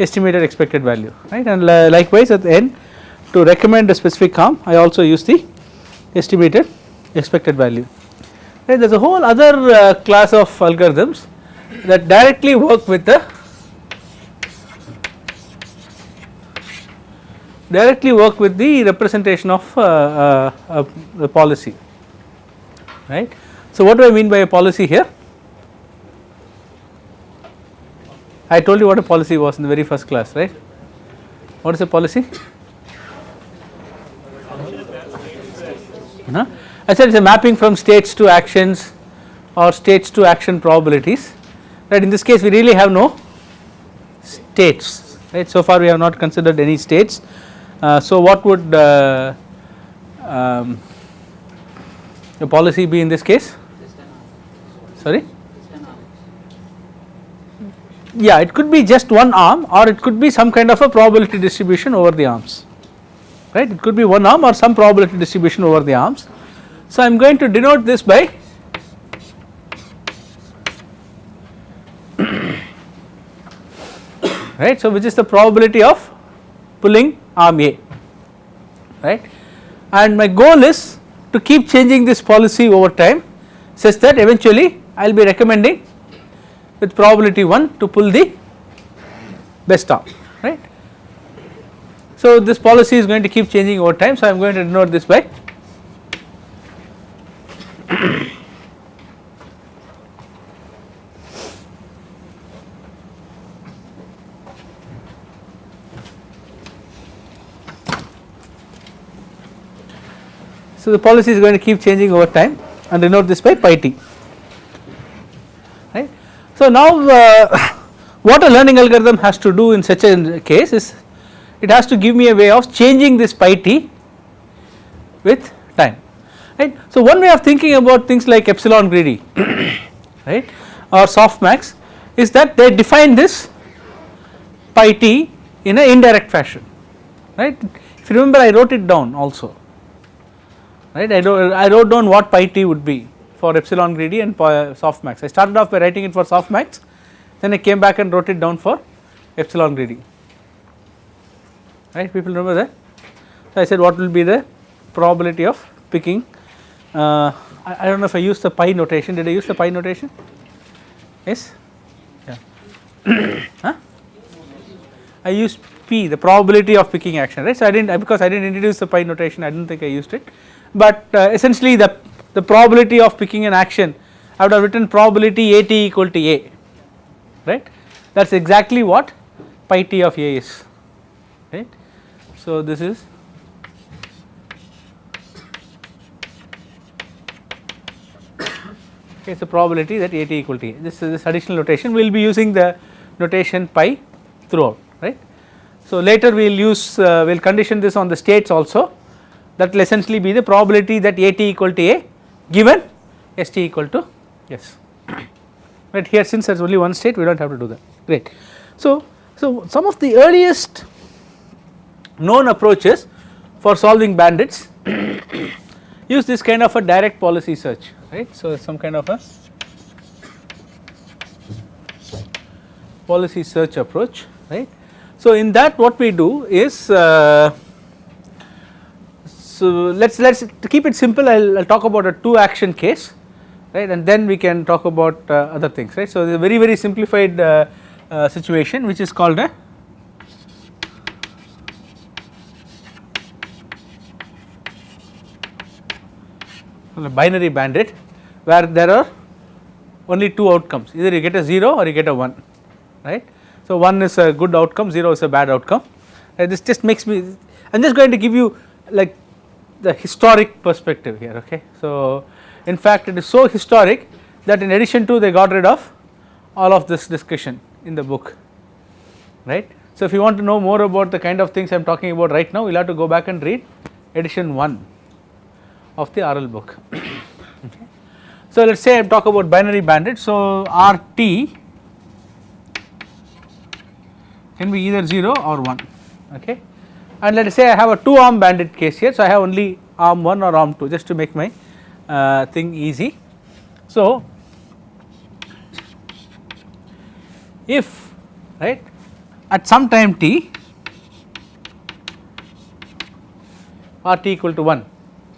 estimated expected value, right, and likewise at the end to recommend a specific arm I also use the estimated expected value. Right, there is a whole other class of algorithms that directly work with the representation of the policy, right. So what do I mean by a policy here? I told you what a policy was in the very first class, right. What is a policy? I said it is a mapping from states to actions or states to action probabilities, right. In this case we really have no states, right. So far we have not considered any states. So what would the policy be in this case? Sorry? Yeah, it could be just one arm or it could be some kind of a probability distribution over the arms, right. It could be one arm or some probability distribution over the arms. So I am going to denote this by right. So which is the probability of pulling arm A, right, and my goal is to keep changing this policy over time such that eventually I will be recommending with probability 1 to pull the best arm, right. So this policy is going to keep changing over time, so I am going to denote this by so the policy is going to keep changing over time and denote this by pi t, right. So now what a learning algorithm has to do in such a case is it has to give me a way of changing this pi t with time, right. So one way of thinking about things like epsilon greedy right or softmax is that they define this pi t in an indirect fashion, right. If you remember I wrote it down also, right. I wrote down what pi t would be for epsilon greedy and softmax. I started off by writing it for softmax, then I came back and wrote it down for epsilon greedy, right. People remember that? So I said what will be the probability of picking, I do not know if I used the pi notation. Did I use the pi notation? Yes, yeah. Huh? I used p, the probability of picking action, right. So I did not, because I did not introduce the pi notation, I do not think I used it, but essentially the probability of picking an action, I would have written probability at equal to a, right. That is exactly what pi t of a is, right. So this is okay, so probability that at equal to a, this is this additional notation. We will be using the notation pi throughout, right. So later we will use we will condition this on the states also, that will essentially be the probability that at equal to a given st equal to s, right. Here since there is only one state we do not have to do that, great. So some of the earliest known approaches for solving bandits use this kind of a direct policy search, right. So some kind of a policy search approach, right. So in that what we do is so let's to keep it simple I'll talk about a 2 action case, right, and then we can talk about other things, right. So the very simplified situation which is called a binary bandit, where there are only 2 outcomes, either you get a 0 or you get a 1, right. So 1 is a good outcome, 0 is a bad outcome, right. This just makes me, I am just going to give you like the historic perspective here, okay. So in fact it is so historic that in addition to they got rid of all of this discussion in the book, right. So if you want to know more about the kind of things I am talking about right now, you will have to go back and read edition 1 of the RL book. Okay. So let us say I talk about binary bandit, so RT can be either 0 or 1, okay, and let us say I have a 2 arm bandit case here, so I have only arm 1 or arm 2 just to make my thing easy. So if right at some time t or t equal to 1,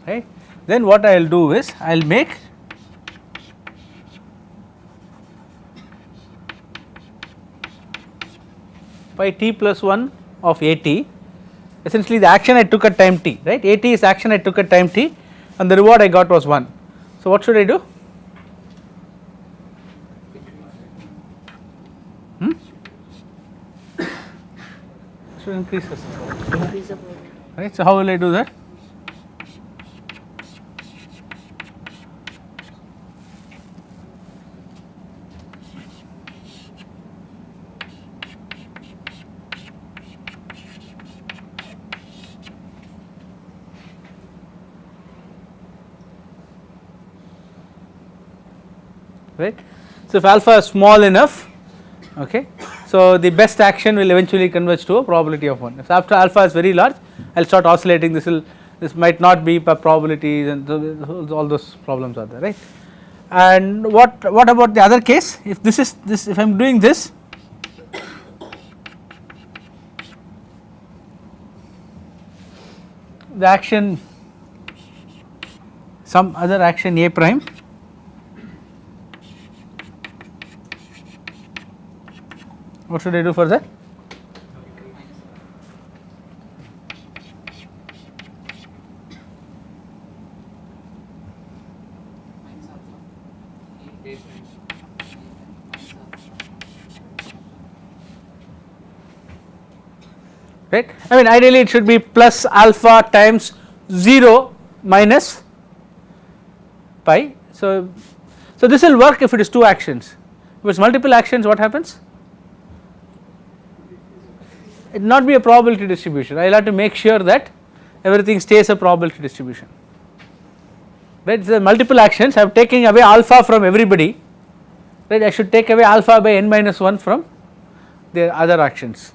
right, then what I will do is I will make pi t plus 1 of a t, essentially the action I took at time t, right, a t is action I took at time t and the reward I got was 1. So what should I do? Should increase this, right. So how will I do that? Right. So if alpha is small enough, okay, so the best action will eventually converge to a probability of 1. If after alpha is very large, I will start oscillating, this might not be probabilities and all those problems are there, right. And what about the other case, if this is this, if I am doing this, the action, some other action a prime what should I do for that? Right, I mean ideally it should be plus alpha times 0 minus pi. So this will work if it is 2 actions. If it is multiple actions, what happens? It will not be a probability distribution. I will have to make sure that everything stays a probability distribution, right. If there are multiple actions, I am taking away alpha from everybody, right, I should take away alpha by n minus 1 from the other actions,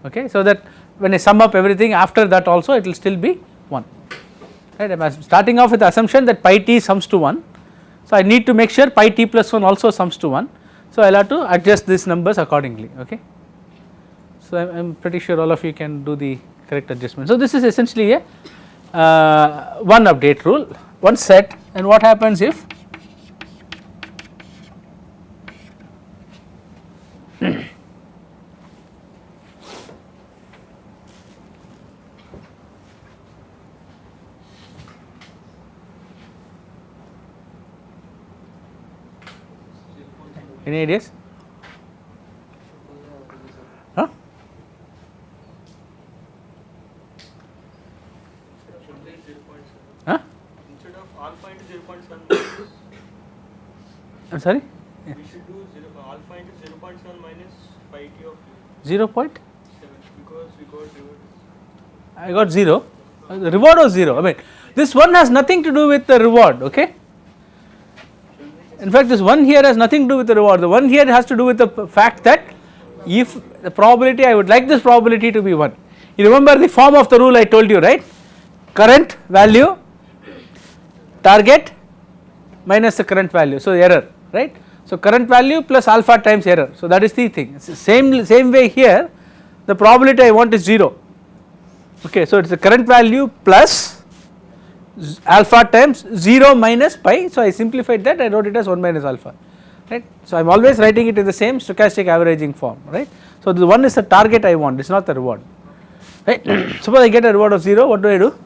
okay, so that when I sum up everything after that also it will still be 1, right. I am starting off with the assumption that pi t sums to 1, so I need to make sure pi t plus 1 also sums to 1, so I will have to adjust these numbers accordingly, okay. So I am pretty sure all of you can do the correct adjustment. So this is essentially a one update rule, one set, and what happens if any ideas? Huh? Huh? Instead of alpha into 0.7, I am sorry? we should do alpha into 0.7 minus pi t of 0 point? 7 because we got 0. I got 0, the reward was 0, I mean this one has nothing to do with the reward, okay. In fact this one here has nothing to do with the reward, the one here has to do with the fact that if the probability, I would like this probability to be 1. You remember the form of the rule I told you, right, current value target minus the current value, so error, right. So current value plus alpha times error, so that is the thing. It's the same way here, the probability I want is 0, okay, so it is the current value plus alpha times 0 minus pi, so I simplified that, I wrote it as 1 minus alpha, right. So I am always writing it in the same stochastic averaging form, right. So the one is the target I want, it is not the reward, right. Suppose I get a reward of 0, what do I do?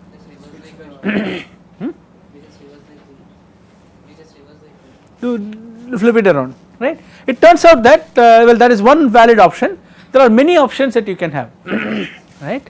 To flip it around, right. It turns out that well, that is one valid option, there are many options that you can have, right.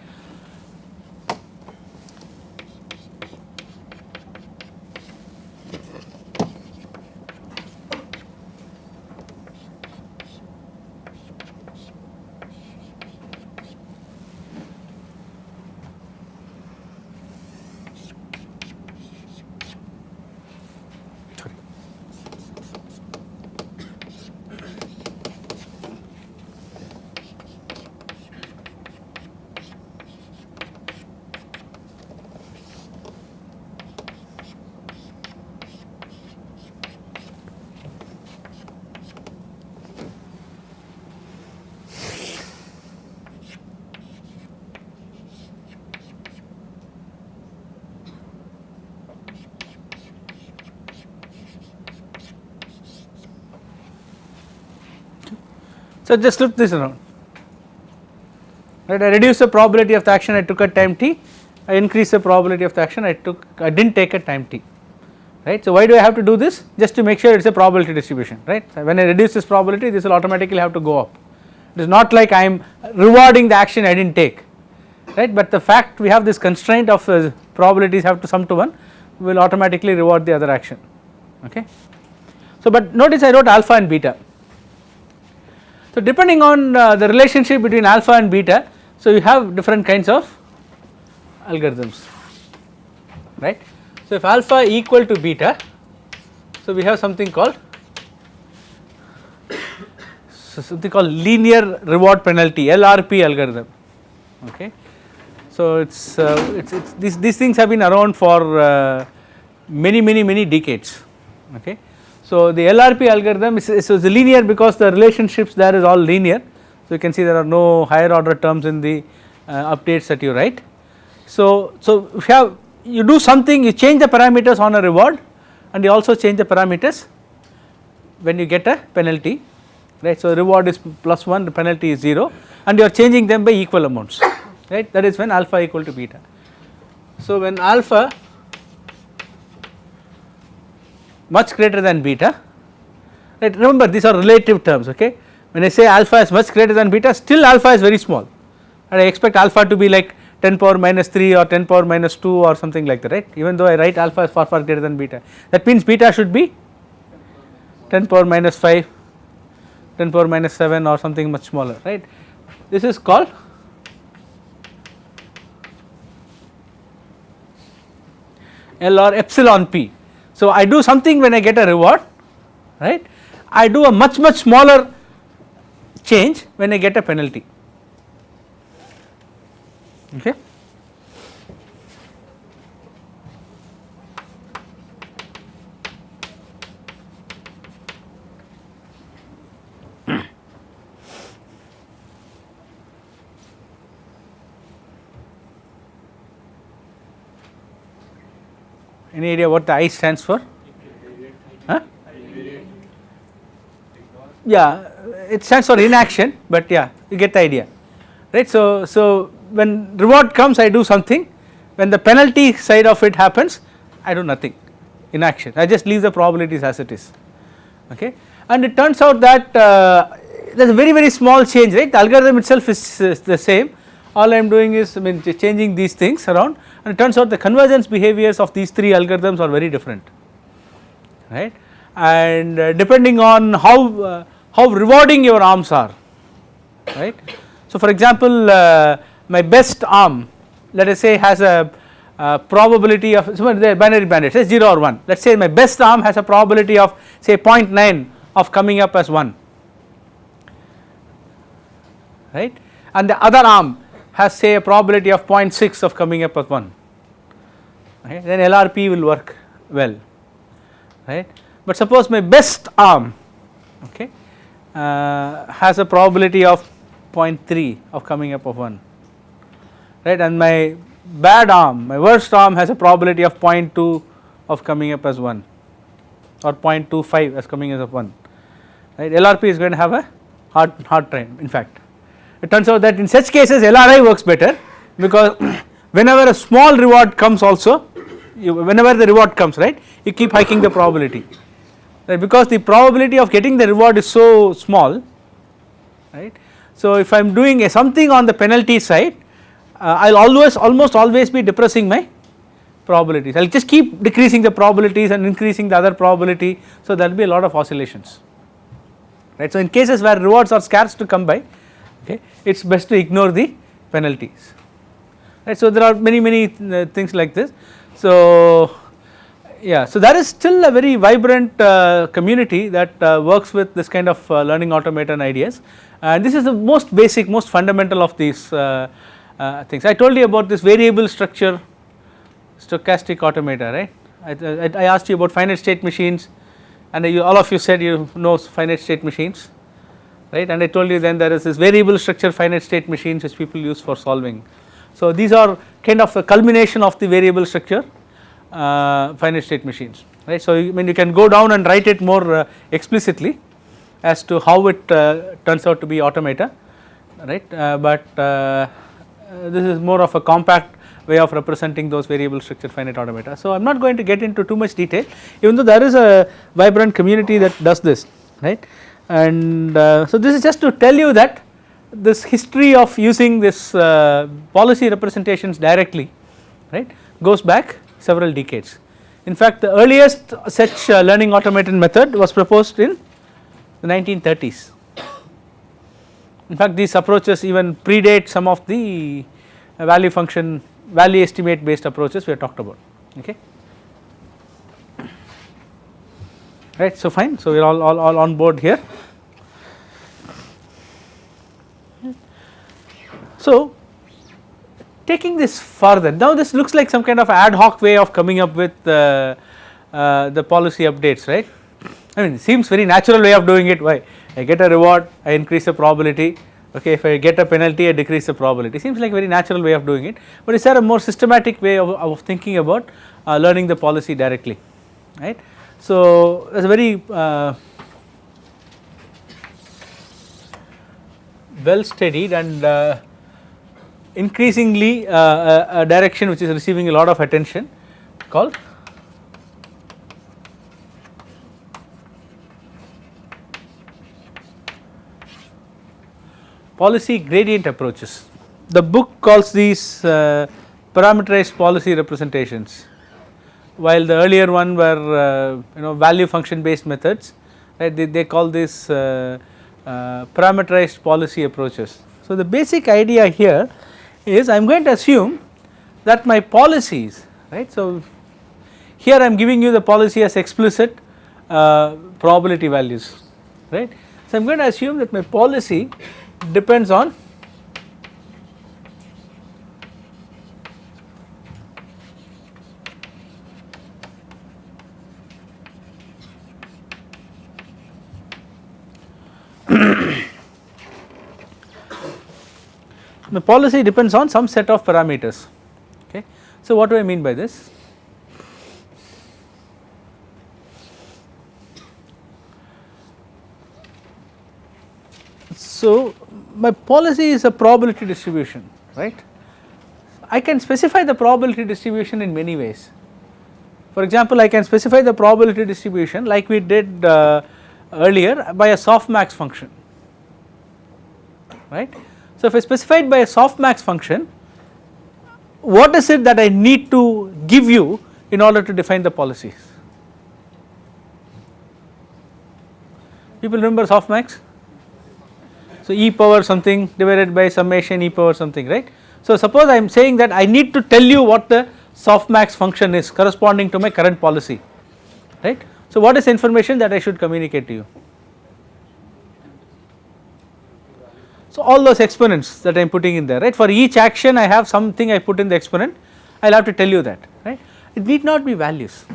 So just flip this around, right. I reduce the probability of the action I took at time t, I increase the probability of the action I didn't take at time t, right. So why do I have to do this? Just to make sure it is a probability distribution, right. So when I reduce this probability, this will automatically have to go up. It is not like I am rewarding the action I did not take, right, but the fact we have this constraint of probabilities have to sum to 1, we will automatically reward the other action, okay. So but notice I wrote alpha and beta. So depending on the relationship between alpha and beta, so you have different kinds of algorithms, right. So if alpha equal to beta, so we have something called linear reward penalty, LRP algorithm, okay. So it's these things have been around for many decades, okay. So the LRP algorithm is linear because the relationships there is all linear. So you can see there are no higher order terms in the updates that you write. So if you do something, you change the parameters on a reward and you also change the parameters when you get a penalty, right. So reward is +1, the penalty is 0 and you are changing them by equal amounts, right. That is when alpha equal to beta. So when alpha much greater than beta, right, remember these are relative terms, okay. When I say alpha is much greater than beta, still alpha is very small and I expect alpha to be like 10 power minus 3 or 10 power minus 2 or something like that, right, even though I write alpha is far greater than beta. That means beta should be 10 power minus 5, 10 power minus 7 or something much smaller, right. This is called L or epsilon p. So I do something when I get a reward, right, I do a much smaller change when I get a penalty, okay. Any idea what the I stands for? Huh? Yeah, it stands for inaction, but yeah, you get the idea, right. So when reward comes, I do something, when the penalty side of it happens, I do nothing, inaction, I just leave the probabilities as it is, okay. And it turns out that there is a very small change, right. The algorithm itself is the same, all I am doing is changing these things around, and it turns out the convergence behaviors of these 3 algorithms are very different, right. And depending on how rewarding your arms are, right. So for example, my best arm, let us say, has a probability of the binary bandit says 0 or 1, let us say my best arm has a probability of say 0.9 of coming up as 1, right, and the other arm has say a probability of 0.6 of coming up as 1, okay, then LRP will work well, right. But suppose my best arm, okay, has a probability of 0.3 of coming up of 1, right, and my bad arm, my worst arm has a probability of 0.2 of coming up as 1 or 0.25 as coming as 1, right. LRP is going to have a hard time. In fact, it turns out that in such cases LRI works better, because whenever a small reward comes also, whenever the reward comes, right, you keep hiking the probability, right, because the probability of getting the reward is so small, right. So if I am doing something on the penalty side, I will almost always be depressing my probabilities, I will just keep decreasing the probabilities and increasing the other probability, so there will be a lot of oscillations, right. So in cases where rewards are scarce to come by, okay, it is best to ignore the penalties, right. So there are many things like this. So yeah, so there is still a very vibrant community that works with this kind of learning automation ideas, and this is the most basic, most fundamental of these things. I told you about this variable structure stochastic automata, right. I asked you about finite state machines, and all of you said you know finite state machines, right, and I told you then there is this variable structure finite state machines which people use for solving. So these are kind of a culmination of the variable structure finite state machines, right. So you can go down and write it more explicitly, as to how it turns out to be automata, right, but this is more of a compact way of representing those variable structured finite automata. So, I am not going to get into too much detail, even though there is a vibrant community that does this, right, and so this is just to tell you that this history of using this policy representations directly, right, goes back several decades. In fact, the earliest such learning automaton method was proposed in the 1930s. In fact, these approaches even predate some of the value estimate based approaches we have talked about, okay, right. So, fine. So, we are all on board here. So, taking this further, now this looks like some kind of ad hoc way of coming up with the policy updates, right. I mean, it seems very natural way of doing it. Why? I get a reward, I increase the probability, okay, if I get a penalty, I decrease the probability. Seems like a very natural way of doing it, but is there a more systematic way of thinking about learning the policy directly, right. So, that is a very well studied and increasingly a direction which is receiving a lot of attention called policy gradient approaches. The book calls these parameterized policy representations, while the earlier one were value function based methods, right, they call this parameterized policy approaches. So, the basic idea here is I am going to assume that my policies, right. So, here I am giving you the policy as explicit probability values, right. So, I am going to assume that my policy depends on the policy depends on some set of parameters, okay. So, what do I mean by this? So, my policy is a probability distribution, right. I can specify the probability distribution in many ways. For example, I can specify the probability distribution like we did earlier by a softmax function, right. So, if I specify it by a softmax function, what is it that I need to give you in order to define the policies? People remember softmax? So, e power something divided by summation e power something, right. So, suppose I am saying that I need to tell you what the softmax function is corresponding to my current policy, right. So, what is the information that I should communicate to you? So, all those exponents that I am putting in there, right. For each action I have something I put in the exponent, I will have to tell you that, right. It need not be values,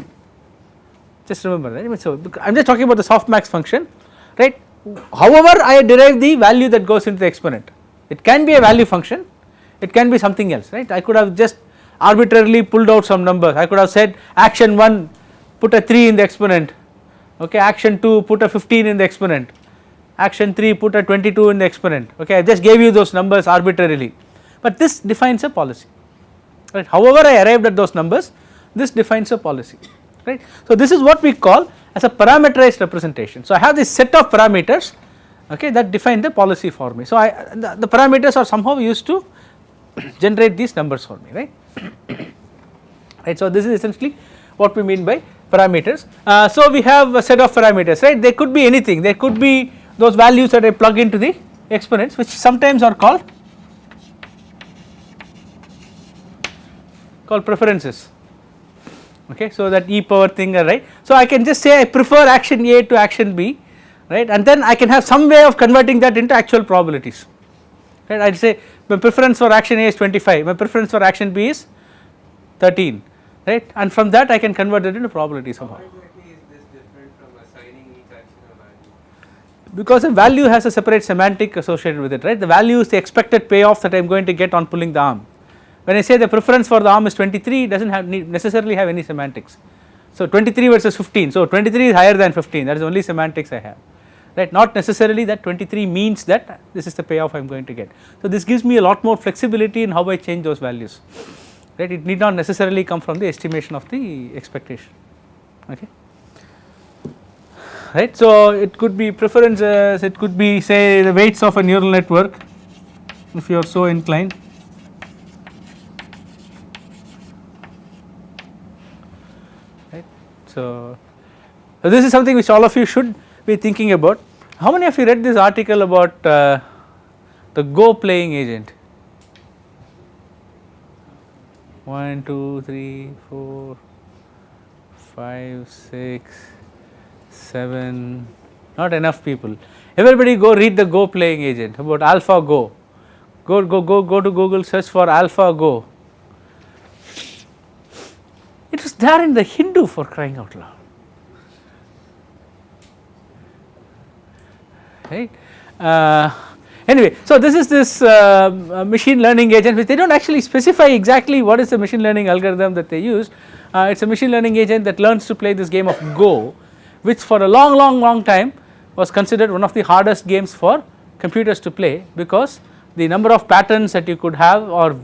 just remember, right. So, I am just talking about the softmax function, right. However, I derive the value that goes into the exponent, it can be a value function, it can be something else, right. I could have just arbitrarily pulled out some numbers, I could have said action 1 put a 3 in the exponent, okay, action 2 put a 15 in the exponent, action 3 put a 22 in the exponent, okay, I just gave you those numbers arbitrarily, but this defines a policy, right. However, I arrived at those numbers, this defines a policy, right. So, this is what we call as a parameterized representation. So, I have this set of parameters, okay, that define the policy for me. So, the parameters are somehow used to generate these numbers for me, right. Right. So, this is essentially what we mean by parameters. So, we have a set of parameters, right, they could be anything, they could be those values that I plug into the exponents, which sometimes are called preferences, okay. So, that e power thing, right. So, I can just say I prefer action A to action B, right, and then I can have some way of converting that into actual probabilities, right. I will say my preference for action A is 25, my preference for action B is 13, right, and from that I can convert it into probability somehow. How exactly is this different from assigning each action a value? Because a value has a separate semantic associated with it, right. The value is the expected payoff that I am going to get on pulling the arm. When I say the preference for the arm is 23, it does not necessarily have any semantics. So, 23 versus 15, so 23 is higher than 15, that is only semantics I have, right, not necessarily that 23 means that this is the payoff I am going to get. So, this gives me a lot more flexibility in how I change those values, right, it need not necessarily come from the estimation of the expectation, okay. Right. So, it could be preferences, it could be say the weights of a neural network if you are so inclined. Right. So, this is something which all of you should be thinking about. How many of you read this article about the Go playing agent? 1, 2, 3, 4, 5, 6, 7, not enough people. Everybody go read the Go playing agent about AlphaGo. Go to Google, search for AlphaGo. It was there in the Hindu, for crying out loud. Right. Anyway, so this is this machine learning agent, which they do not actually specify exactly what is the machine learning algorithm that they use. It is a machine learning agent that learns to play this game of Go, which for a long time was considered one of the hardest games for computers to play, because the number of patterns that you could have are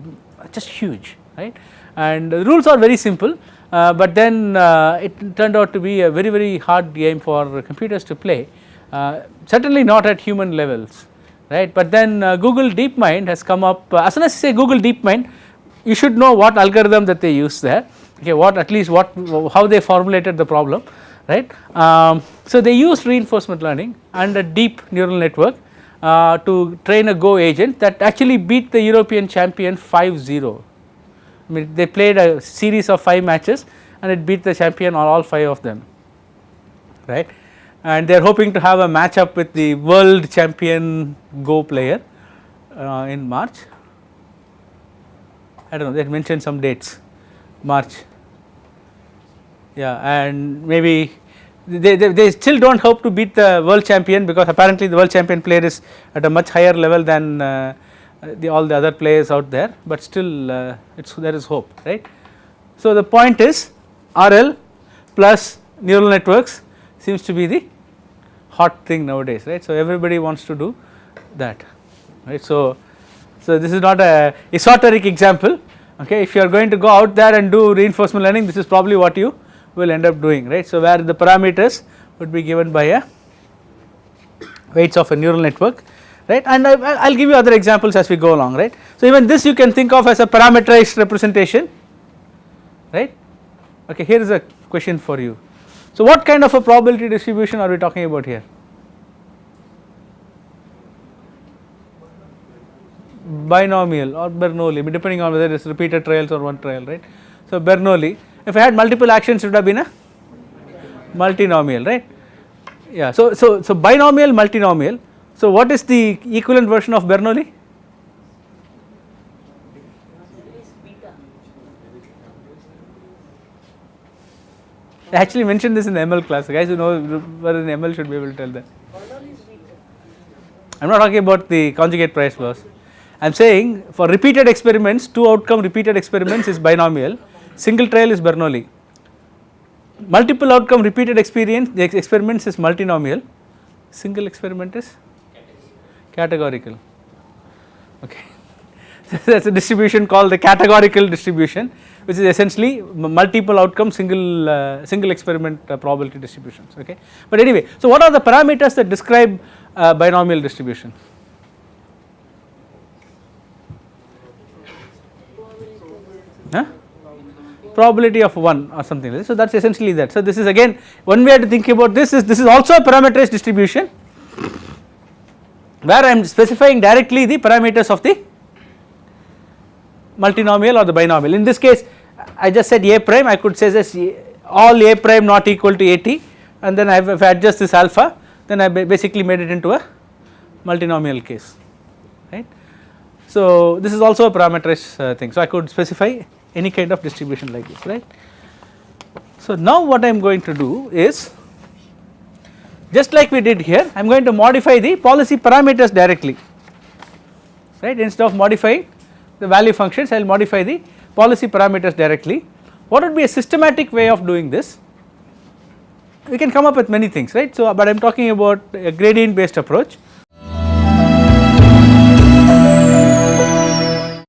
just huge, right, and the rules are very simple, but then it turned out to be a very hard game for computers to play, certainly not at human levels, right. But then Google DeepMind has come up. As soon as you say Google DeepMind, you should know what algorithm that they use there, okay, what at least what how they formulated the problem, right. So, they used reinforcement learning and a deep neural network to train a Go agent that actually beat the European champion 5-0. I mean, they played a series of 5 matches and it beat the champion on all 5 of them, right, and they are hoping to have a match up with the world champion Go player in March. I do not know, they mentioned some dates, March, yeah, and maybe they still do not hope to beat the world champion, because apparently the world champion player is at a much higher level than all the other players out there, but still there is hope, right. So, the point is RL plus neural networks seems to be the hot thing nowadays, right. So, everybody wants to do that, right. So, this is not a esoteric example, okay. If you are going to go out there and do reinforcement learning, this is probably what you will end up doing, right. So, where the parameters would be given by a weights of a neural network, right, and I will give you other examples as we go along, right. So, even this you can think of as a parameterized representation, right. Okay, here is a question for you. So, what kind of a probability distribution are we talking about here? Binomial or Bernoulli, depending on whether it is repeated trials or one trial, right. So, Bernoulli, if I had multiple actions, it would have been a multinomial, right. Yeah, so binomial, multinomial. So, what is the equivalent version of Bernoulli? I actually mentioned this in the ML class. Guys who know were in ML should be able to tell that. I am not talking about the conjugate price loss. I am saying for repeated experiments, 2 outcome repeated experiments is binomial, single trial is Bernoulli. Multiple outcome repeated experiments is multinomial, single experiment is categorical. Okay. That is a distribution called the categorical distribution, which is essentially multiple outcome single experiment probability distributions. Okay. But anyway, so what are the parameters that describe binomial distribution? Probability of 1 or something like this. So, that is essentially that. So, this is again one way to think about this is also a parameterized distribution, where I am specifying directly the parameters of the multinomial or the binomial. In this case, I just said A prime, I could say this all A prime not equal to AT, and then if I adjust this alpha, then I basically made it into a multinomial case, right. So, this is also a parameterized thing. So, I could specify any kind of distribution like this, right. So, now what I am going to do is, just like we did here, I am going to modify the policy parameters directly, right. Instead of modifying the value functions, I will modify the policy parameters directly. What would be a systematic way of doing this? we can come up with many things, right. So, but I am talking about a gradient based approach.